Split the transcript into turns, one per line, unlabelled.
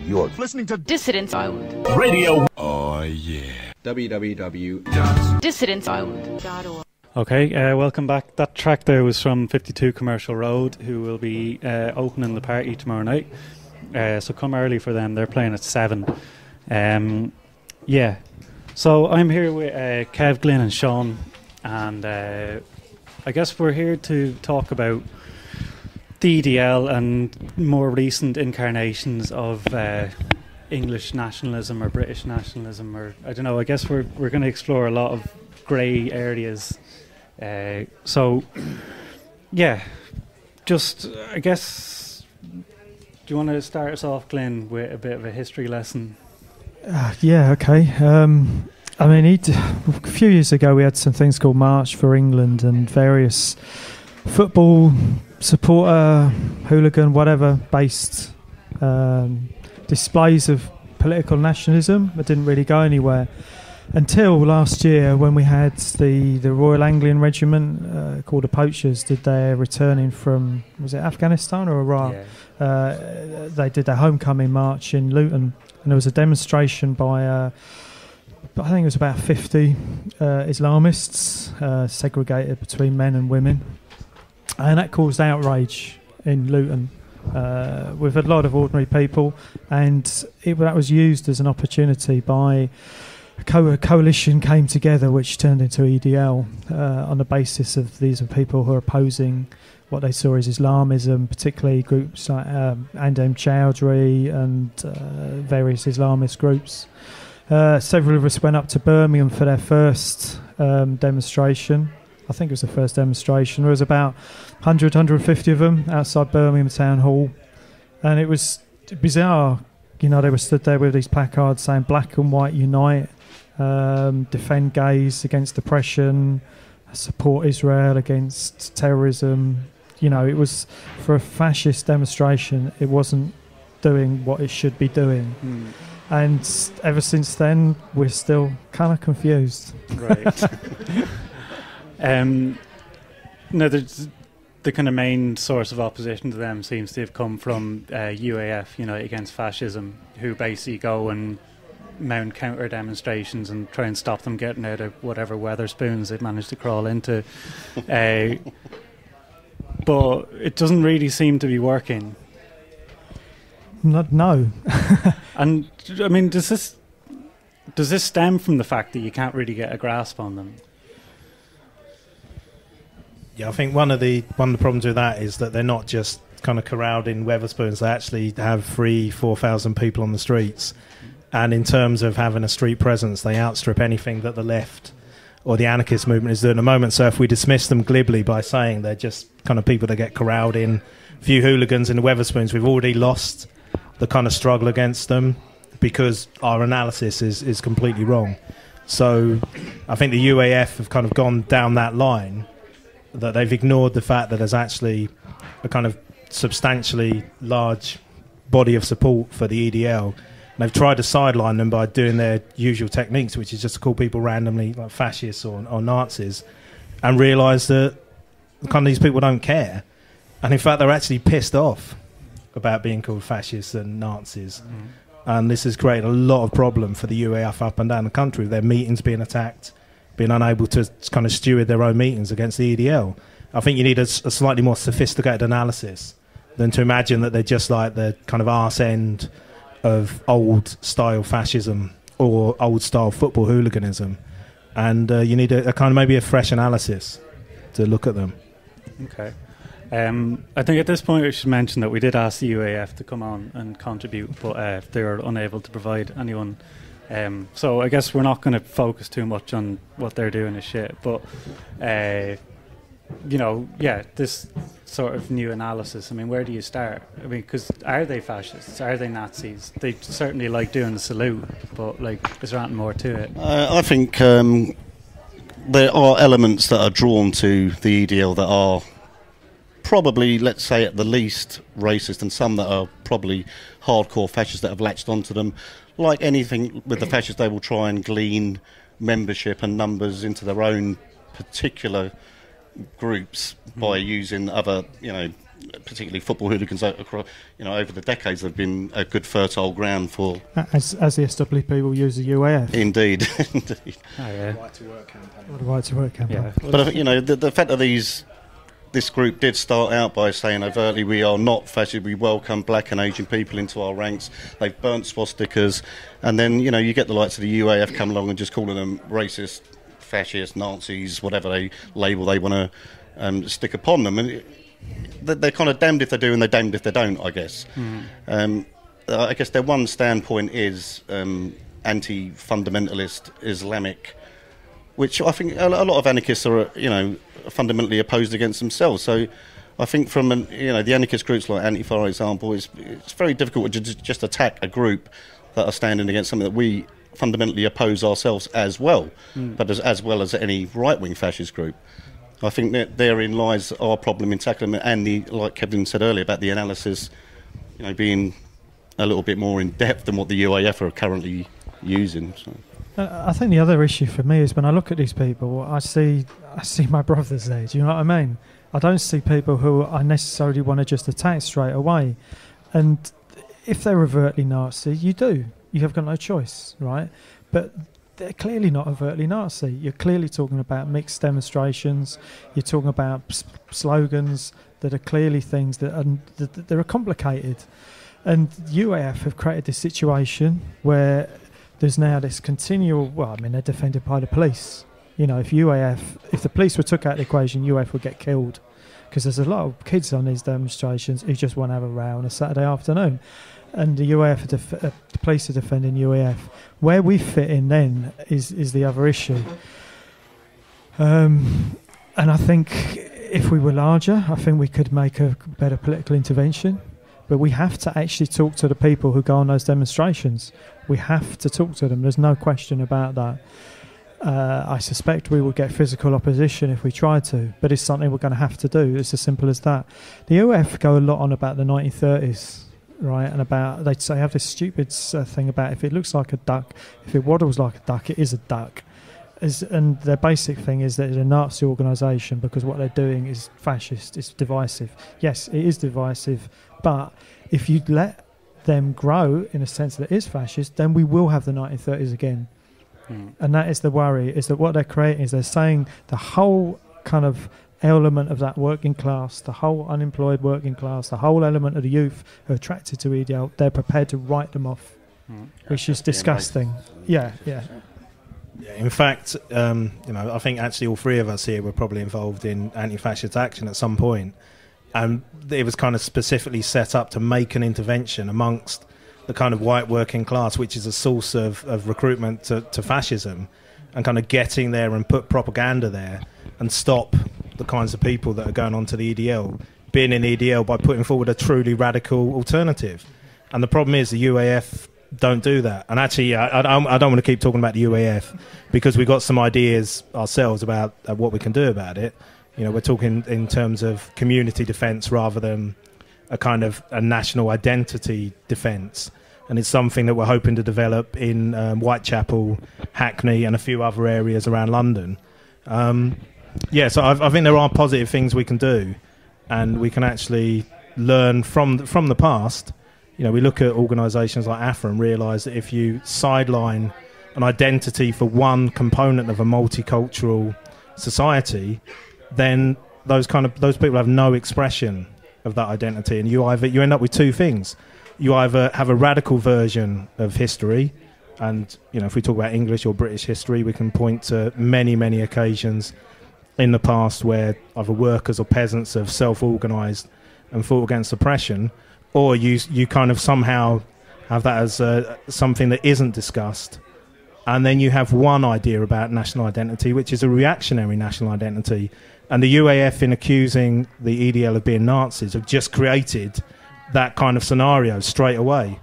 You're
listening to
Dissident Island
Radio. Oh, yeah.
www.dissidentisland.org.
Okay, welcome back. That track there was from 52 Commercial Road, who will be opening the party tomorrow night. So come early for them. They're playing at 7. Yeah. So I'm here with Kev, Glyn and Sean, and I guess we're here to talk about the EDL and more recent incarnations of English nationalism or British nationalism, or I don't know. I guess we're going to explore a lot of grey areas. So, yeah, just I guess, do you want to start us off, Glyn, with a bit of a history lesson?
Yeah, okay. I mean, a few years ago we had some things called March for England and various football supporter, hooligan, whatever, based displays of political nationalism that didn't really go anywhere. Until last year, when we had the Royal Anglian Regiment called the Poachers, did their returning from, was it Afghanistan or Iraq? Yeah. They did their homecoming march in Luton, and there was a demonstration by, I think it was about 50 Islamists, segregated between men and women, and that caused outrage in Luton with a lot of ordinary people, and that was used as an opportunity by a coalition came together which turned into EDL on the basis of these are people who are opposing what they saw as Islamism, particularly groups like Andem Chowdhury and various Islamist groups. Several of us went up to Birmingham for their first demonstration. I think it was the first demonstration. There was about 100, 150 of them outside Birmingham Town Hall, and it was bizarre. You know, they were stood there with these placards saying "Black and White Unite," defend gays against oppression, support Israel against terrorism. You know, it was, for a fascist demonstration, it wasn't doing what it should be doing. And ever since then, we're still kind of confused.
Right. No, the kind of main source of opposition to them seems to have come from UAF, Unite Against Fascism, who basically go and mount counter demonstrations and try and stop them getting out of whatever Weatherspoons they've managed to crawl into. But it doesn't really seem to be working.
No.
And I mean, does this stem from the fact that you can't really get a grasp on them?
Yeah, I think one of the problems with that is that they're not just kind of corralled in Weatherspoons. They actually have 3,000-4,000 people on the streets, and in terms of having a street presence, they outstrip anything that the left or the anarchist movement is doing at the moment. So if we dismiss them glibly by saying they're just kind of people that get corralled in, a few hooligans in the Weatherspoons, we've already lost the kind of struggle against them because our analysis is completely wrong. So I think the UAF have kind of gone down that line, that they've ignored the fact that there's actually a kind of substantially large body of support for the EDL. And they've tried to sideline them by doing their usual techniques, which is just to call people randomly like fascists or Nazis, and realise that kind of these people don't care. And in fact, they're actually pissed off about being called fascists and Nazis. And this has created a lot of problem for the UAF up and down the country, with their meetings being attacked, being unable to kind of steward their own meetings against the EDL. I think you need a slightly more sophisticated analysis than to imagine that they're just like the kind of arse end of old-style fascism or old-style football hooliganism. And you need a kind of maybe a fresh analysis to look at them. Okay.
I think at this point we should mention that we did ask the UAF to come on and contribute, but they were unable to provide anyone. So I guess we're not going to focus too much on what they're doing as shit, but this sort of new analysis, I mean, where do you start? I mean, because are they fascists? Are they Nazis? They certainly like doing the salute, but like, is there anything more to it?
I think there are elements that are drawn to the EDL that are probably, let's say, at the least racist, and some that are probably hardcore fascists that have latched onto them. Like anything with the fascists, they will try and glean membership and numbers into their own particular groups by using other, particularly football hooligans across, over the decades have been a good fertile ground for.
As the SW people use the UAF.
Indeed, indeed.
Oh, yeah.
Right to work campaign.
Or the right to work campaign.
Yeah.
But the fact that this group did start out by saying overtly, we are not fascist, we welcome black and Asian people into our ranks. They've burnt swastikas, and then you get the likes of the UAF come along and just calling them racist, fascist, Nazis, whatever they label they want to stick upon them, and they're kind of damned if they do and they're damned if they don't, I guess. I guess their one standpoint is anti-fundamentalist Islamic, which I think a lot of anarchists are, fundamentally opposed against themselves. So I think from the anarchist groups like Antifa, for example, it's very difficult to just attack a group that are standing against something that we fundamentally oppose ourselves as well, but as well as any right-wing fascist group. I think that therein lies our problem in tackling it, and like Kevin said earlier about the analysis, being a little bit more in depth than what the UAF are currently using. So.
I think the other issue for me is when I look at these people, I see my brothers there. Do you know what I mean? I don't see people who I necessarily want to just attack straight away. And if they're overtly Nazi, you have got no choice, right? But they're clearly not overtly Nazi. You're clearly talking about mixed demonstrations. You're talking about slogans that are clearly things that are complicated. And UAF have created this situation where there's now this continual, they're defended by the police. If the police were took out of the equation, UAF would get killed. Because there's a lot of kids on these demonstrations who just want to have a row on a Saturday afternoon. And the UAF, the police are defending UAF. Where we fit in then is the other issue. And I think if we were larger, I think we could make a better political intervention. But we have to actually talk to the people who go on those demonstrations. We have to talk to them. There's no question about that. I suspect we will get physical opposition if we try to, but it's something we're going to have to do. It's as simple as that. The UAF go a lot on about the 1930s, right? And they have this stupid thing about if it looks like a duck, if it waddles like a duck, it is a duck. And their basic thing is that it's a Nazi organisation because what they're doing is fascist, it's divisive. Yes, it is divisive, but if you let them grow in a sense that it is fascist, then we will have the 1930s again. And that is the worry, is that what they're creating is they're saying the whole kind of element of that working class, the whole unemployed working class, the whole element of the youth who are attracted to EDL, they're prepared to write them off, which is disgusting. Yeah.
In fact, I think actually all three of us here were probably involved in anti-fascist action at some point, and it was kind of specifically set up to make an intervention amongst the kind of white working class, which is a source of recruitment to fascism, and kind of getting there and put propaganda there and stop the kinds of people that are going on to the EDL being in EDL by putting forward a truly radical alternative. And the problem is the UAF don't do that. And actually, I don't want to keep talking about the UAF because we've got some ideas ourselves about what we can do about it. We're talking in terms of community defence rather than a kind of a national identity defence, and it's something that we're hoping to develop in Whitechapel, Hackney and a few other areas around London. So I think there are positive things we can do, and we can actually learn from the past. We look at organisations like AFRA and realise that if you sideline an identity for one component of a multicultural society, then those people have no expression of that identity, and you end up with two things. You either have a radical version of history, and if we talk about English or British history, we can point to many occasions in the past where either workers or peasants have self-organised and fought against oppression, or you kind of somehow have that as something that isn't discussed, and then you have one idea about national identity, which is a reactionary national identity. And the UAF, in accusing the EDL of being Nazis, have just created that kind of scenario straight away.